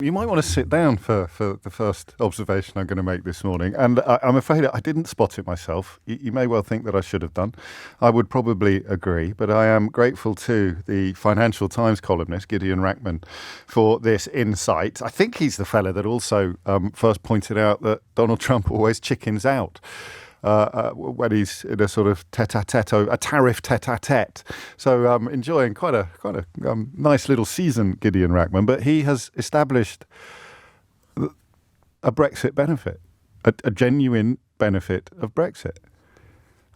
You might want to sit down for the first observation I'm going to make this morning. And I'm afraid I didn't spot it myself. You may well think that I should have done. I would probably agree. But I am grateful to the Financial Times columnist, Gideon Rachman, for this insight. I think he's the fella that also first pointed out that Donald Trump always chickens out when he's in a sort of tete-a-tete, a tariff tete-a-tete. So enjoying quite a nice little season, Gideon Rachman. But he has established a Brexit benefit, a genuine benefit of Brexit.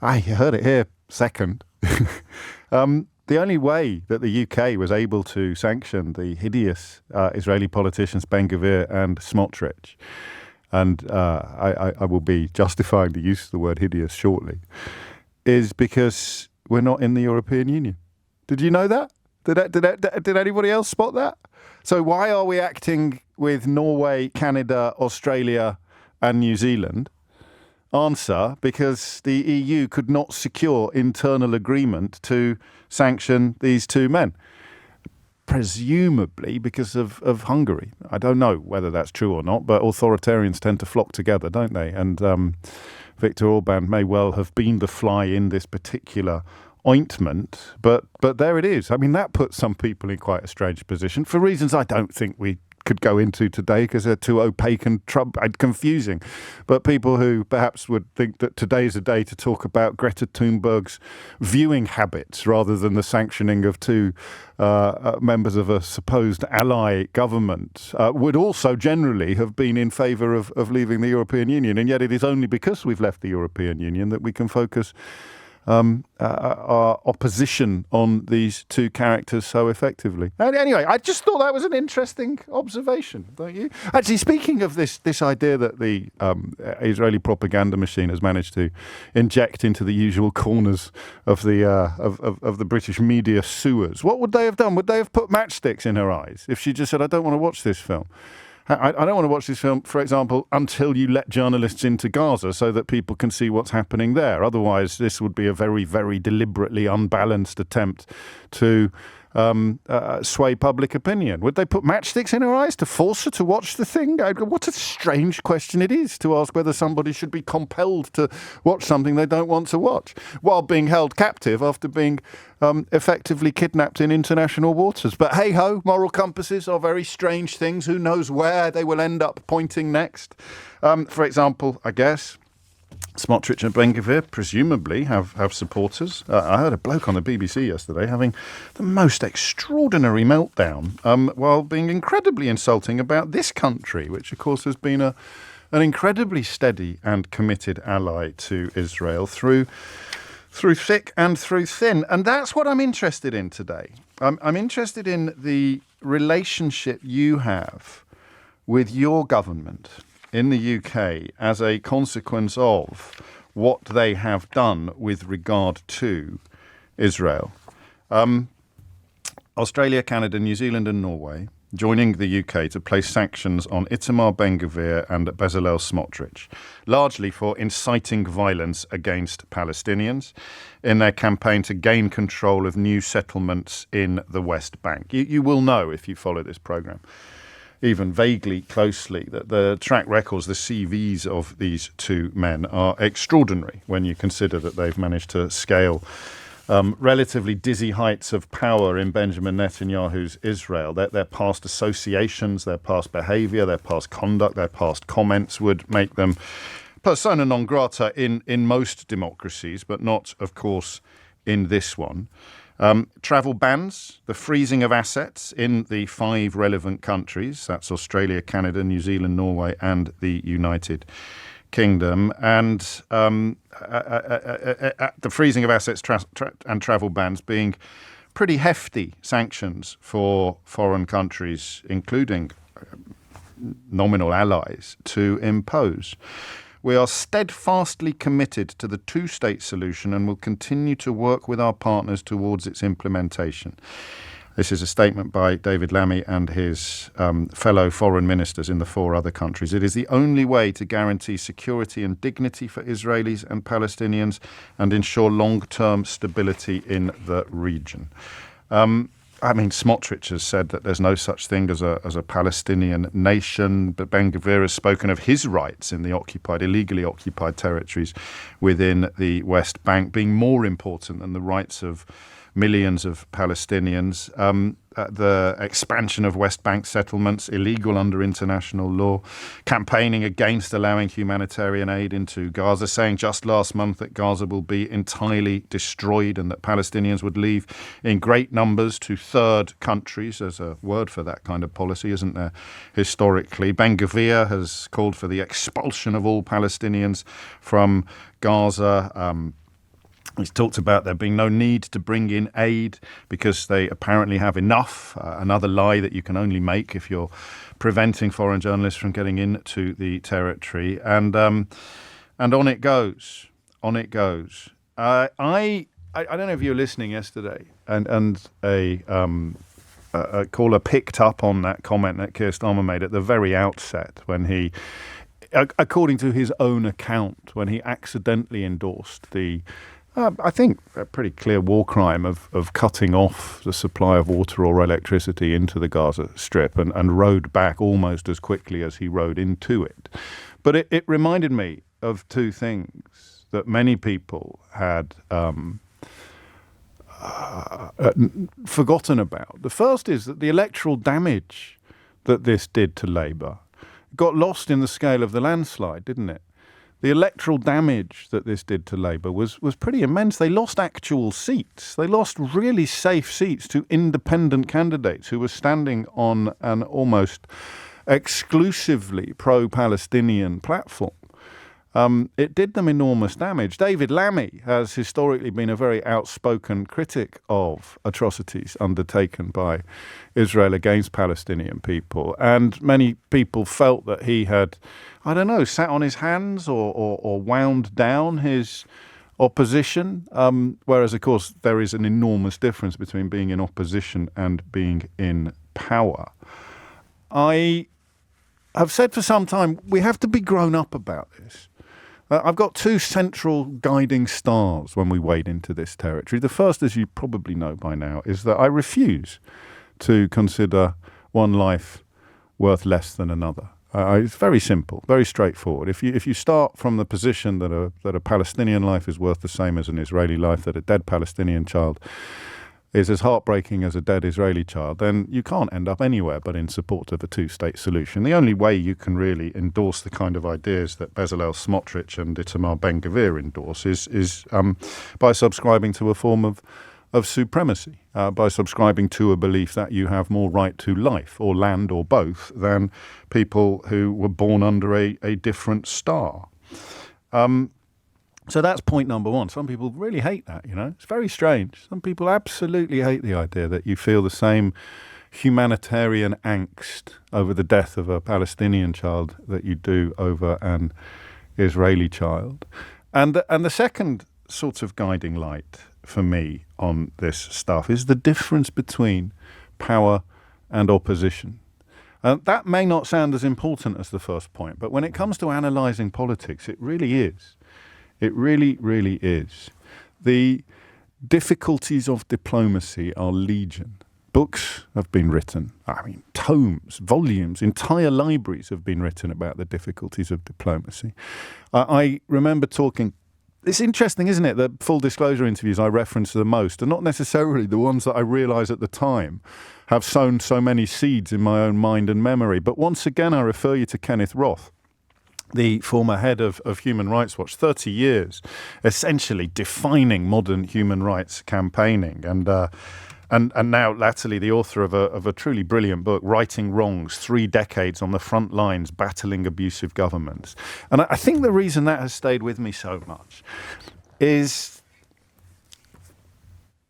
You heard it here second. The only way that the UK was able to sanction the hideous Israeli politicians Ben-Gvir and Smotrich, and I will be justifying the use of the word hideous shortly, is because we're not in the European Union. Did you know that? Did anybody else spot that? So why are we acting with Norway, Canada, Australia and New Zealand? Answer, because the EU could not secure internal agreement to sanction these two men. Presumably because of Hungary. I don't know whether that's true or not, but authoritarians tend to flock together, don't they? And Viktor Orban may well have been the fly in this particular ointment, but there it is. I mean, that puts some people in quite a strange position for reasons I don't think we could go into today because they're too opaque and confusing. But people who perhaps would think that today's a day to talk about Greta Thunberg's viewing habits rather than the sanctioning of two members of a supposed ally government would also generally have been in favour of leaving the European Union. And yet it is only because we've left the European Union that we can focus our opposition on these two characters so effectively. And anyway, I just thought that was an interesting observation, don't you? Actually, speaking of this idea that the Israeli propaganda machine has managed to inject into the usual corners of the of the British media sewers, what would they have done? Would they have put matchsticks in her eyes if she just said, "I don't want to watch this film"? I don't want to watch this film, for example, until you let journalists into Gaza so that people can see what's happening there. Otherwise, this would be a very, very deliberately unbalanced attempt to sway public opinion. Would they put matchsticks in her eyes to force her to watch the thing? What a strange question it is to ask whether somebody should be compelled to watch something they don't want to watch while being held captive after being effectively kidnapped in international waters. But hey-ho, moral compasses are very strange things. Who knows where they will end up pointing next? For example, I guess Smotrich and Ben-Gvir presumably have supporters. I heard a bloke on the BBC yesterday having the most extraordinary meltdown while being incredibly insulting about this country, which of course has been an incredibly steady and committed ally to Israel through thick and through thin. And that's what I'm interested in today. I'm interested in the relationship you have with your government in the UK as a consequence of what they have done with regard to Israel. Australia, Canada, New Zealand and Norway joining the UK to place sanctions on Itamar, Ben-Gvir and Bezalel Smotrich, largely for inciting violence against Palestinians in their campaign to gain control of new settlements in the West Bank. You will know, if you follow this programme, even vaguely closely, that the track records, the CVs of these two men are extraordinary when you consider that they've managed to scale relatively dizzy heights of power in Benjamin Netanyahu's Israel. Their past associations, their past behaviour, their past conduct, their past comments would make them persona non grata in most democracies, but not, of course, in this one. Travel bans, the freezing of assets in the 5 relevant countries, that's Australia, Canada, New Zealand, Norway and the United Kingdom, and the freezing of assets and travel bans being pretty hefty sanctions for foreign countries, including nominal allies, to impose. We are steadfastly committed to the two-state solution and will continue to work with our partners towards its implementation. This is a statement by David Lammy and his fellow foreign ministers in the 4 other countries. It is the only way to guarantee security and dignity for Israelis and Palestinians and ensure long-term stability in the region. Smotrich has said that there's no such thing as a Palestinian nation, but Ben-Gvir has spoken of his rights in the illegally occupied territories within the West Bank being more important than the rights of millions of Palestinians. The expansion of West Bank settlements, illegal under international law, campaigning against allowing humanitarian aid into Gaza, saying just last month that Gaza will be entirely destroyed and that Palestinians would leave in great numbers to third countries. There's a word for that kind of policy, isn't there, historically? Ben-Gvir has called for the expulsion of all Palestinians from Gaza. He's talked about there being no need to bring in aid because they apparently have enough. Another lie that you can only make if you're preventing foreign journalists from getting into the territory. And on it goes. On it goes. I don't know if you were listening yesterday, and a caller picked up on that comment that Keir Starmer made at the very outset when he, according to his own account, when he accidentally endorsed the I think a pretty clear war crime of cutting off the supply of water or electricity into the Gaza Strip and rode back almost as quickly as he rode into it. But it reminded me of two things that many people had forgotten about. The first is that the electoral damage that this did to Labour got lost in the scale of the landslide, didn't it? The electoral damage that this did to Labour was pretty immense. They lost actual seats. They lost really safe seats to independent candidates who were standing on an almost exclusively pro-Palestinian platform. It did them enormous damage. David Lammy has historically been a very outspoken critic of atrocities undertaken by Israel against Palestinian people. And many people felt that he had, sat on his hands or wound down his opposition. Whereas, of course, there is an enormous difference between being in opposition and being in power. I have said for some time, we have to be grown up about this. I've got two central guiding stars when we wade into this territory. The first, as you probably know by now, is that I refuse to consider one life worth less than another. It's very simple, very straightforward. If you start from the position that a Palestinian life is worth the same as an Israeli life, that a dead Palestinian child is as heartbreaking as a dead Israeli child, then you can't end up anywhere but in support of a two-state solution. The only way you can really endorse the kind of ideas that Bezalel, Smotrich and Itamar Ben-Gvir endorse is by subscribing to a form of supremacy, by subscribing to a belief that you have more right to life or land or both than people who were born under a different star. So that's point number one. Some people really hate that, It's very strange. Some people absolutely hate the idea that you feel the same humanitarian angst over the death of a Palestinian child that you do over an Israeli child. And the second sort of guiding light for me on this stuff is the difference between power and opposition. That may not sound as important as the first point, but when it comes to analysing politics, it really is. It really, really is. The difficulties of diplomacy are legion. Books have been written. Tomes, volumes, entire libraries have been written about the difficulties of diplomacy. I remember talking. It's interesting, isn't it, that full disclosure interviews I reference the most are not necessarily the ones that I realise at the time have sown so many seeds in my own mind and memory. But once again, I refer you to Kenneth Roth, the former head of Human Rights Watch, 30 years, essentially defining modern human rights campaigning, and now latterly the author of a truly brilliant book, Righting Wrongs, 3 decades on the front lines battling abusive governments. And I think the reason that has stayed with me so much is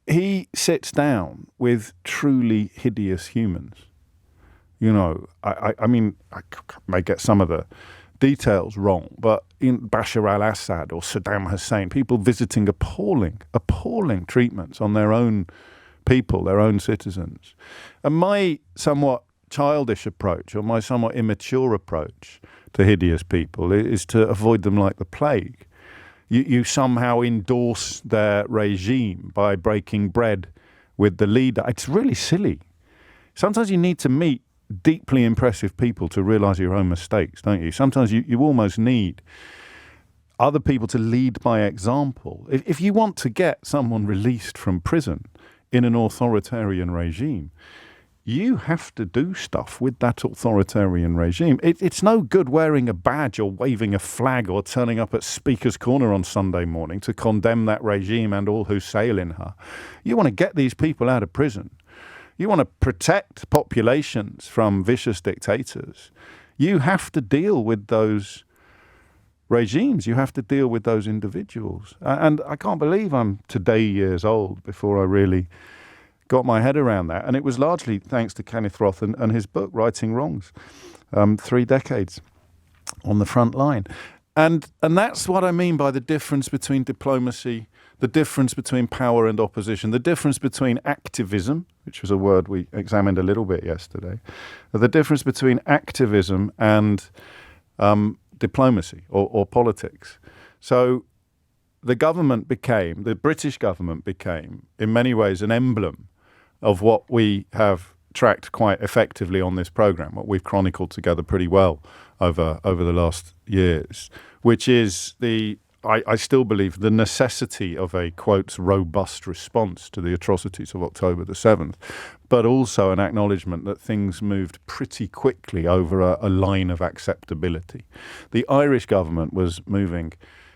he sits down with truly hideous humans. I may get some of the details wrong, but in Bashar al-Assad or Saddam Hussein, people visiting appalling treatments on their own people, their own citizens. And my somewhat childish approach, or my somewhat immature approach to hideous people is to avoid them like the plague. You somehow endorse their regime by breaking bread with the leader. It's really silly. Sometimes you need to meet deeply impressive people to realise your own mistakes, don't you? Sometimes you almost need other people to lead by example. If you want to get someone released from prison in an authoritarian regime, you have to do stuff with that authoritarian regime. It's no good wearing a badge or waving a flag or turning up at Speaker's Corner on Sunday morning to condemn that regime and all who sail in her. You want to get these people out of prison. You want to protect populations from vicious dictators. You have to deal with those regimes. You have to deal with those individuals. And I can't believe I'm today years old before I really got my head around that. And it was largely thanks to Kenneth Roth and his book, Righting Wrongs, 3 decades on the front line. And that's what I mean by the difference between diplomacy, the difference between power and opposition, the difference between activism, which was a word we examined a little bit yesterday, the difference between activism and diplomacy or politics. So the British government became, in many ways, an emblem of what we have tracked quite effectively on this programme, what we've chronicled together pretty well over the last years, which is I still believe the necessity of a, quote, robust response to the atrocities of October the 7th, but also an acknowledgement that things moved pretty quickly over a line of acceptability. The Irish government was moving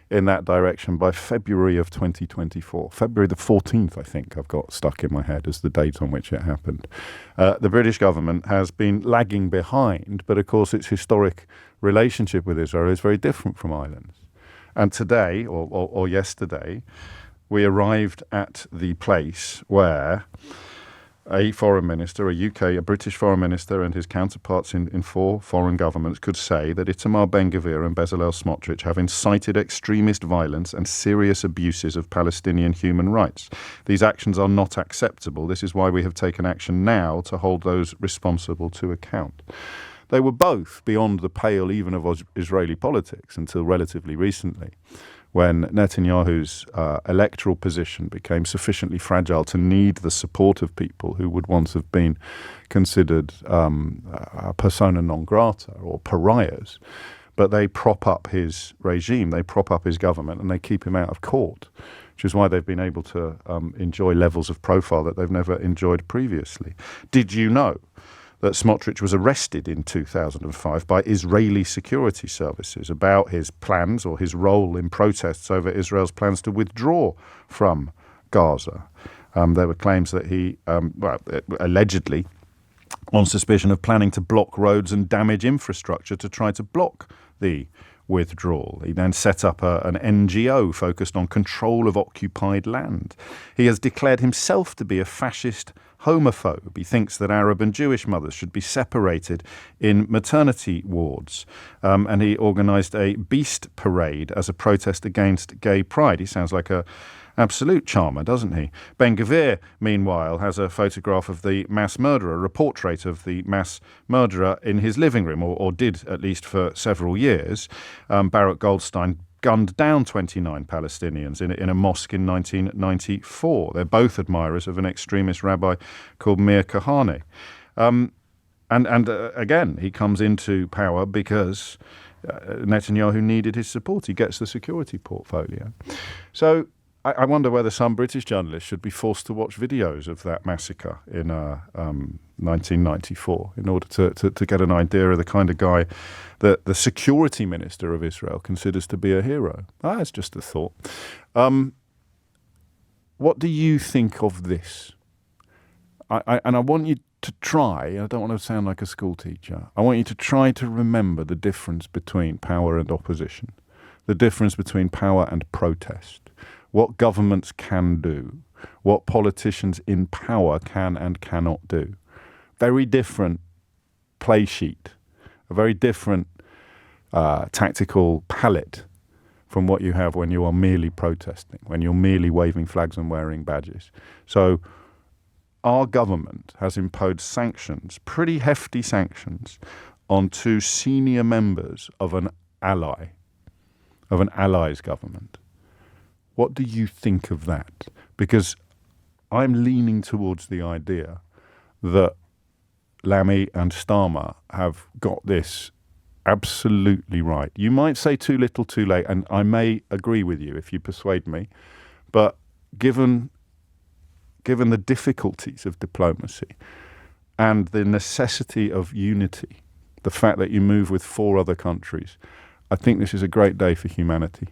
in that direction by February of 2024. February the 14th, I think, I've got stuck in my head as the date on which it happened. The British government has been lagging behind, but of course its historic relationship with Israel is very different from Ireland's. And today, or yesterday, we arrived at the place where a foreign minister, a British foreign minister and his counterparts in 4 foreign governments could say that Itamar, Ben-Gvir and Bezalel Smotrich have incited extremist violence and serious abuses of Palestinian human rights. These actions are not acceptable. This is why we have taken action now to hold those responsible to account. They were both beyond the pale even of Israeli politics until relatively recently, when Netanyahu's electoral position became sufficiently fragile to need the support of people who would once have been considered persona non grata or pariahs. But they prop up his regime, they prop up his government, and they keep him out of court, which is why they've been able to enjoy levels of profile that they've never enjoyed previously. Did you know that Smotrich was arrested in 2005 by Israeli security services about his plans or his role in protests over Israel's plans to withdraw from Gaza? There were claims that he, allegedly, on suspicion of planning to block roads and damage infrastructure to try to block the withdrawal. He then set up an NGO focused on control of occupied land. He has declared himself to be a fascist homophobe. He thinks that Arab and Jewish mothers should be separated in maternity wards. And he organised a beast parade as a protest against gay pride. He sounds like a absolute charmer, doesn't he? Ben-Gvir, meanwhile, has a photograph of the mass murderer, a portrait of the mass murderer in his living room, or did at least for several years. Barak Goldstein gunned down 29 Palestinians in a mosque in 1994. They're both admirers of an extremist rabbi called Mir Kahane. Again, he comes into power because Netanyahu needed his support. He gets the security portfolio. So I wonder whether some British journalists should be forced to watch videos of that massacre in 1994 in order to get an idea of the kind of guy that the security minister of Israel considers to be a hero. It's just a thought. What do you think of this? I want you to try, I don't want to sound like a school teacher, I want you to try to remember the difference between power and opposition, the difference between power and protest, what governments can do, what politicians in power can and cannot do. Very different play sheet, a very different tactical palette from what you have when you are merely protesting, when you're merely waving flags and wearing badges. So our government has imposed sanctions, pretty hefty sanctions, on 2 senior members of an ally, of an ally's government. What do you think of that? Because I'm leaning towards the idea that Lammy and Starmer have got this absolutely right. You might say too little too late, and I may agree with you if you persuade me, but given the difficulties of diplomacy and the necessity of unity, the fact that you move with 4 other countries, I think this is a great day for humanity.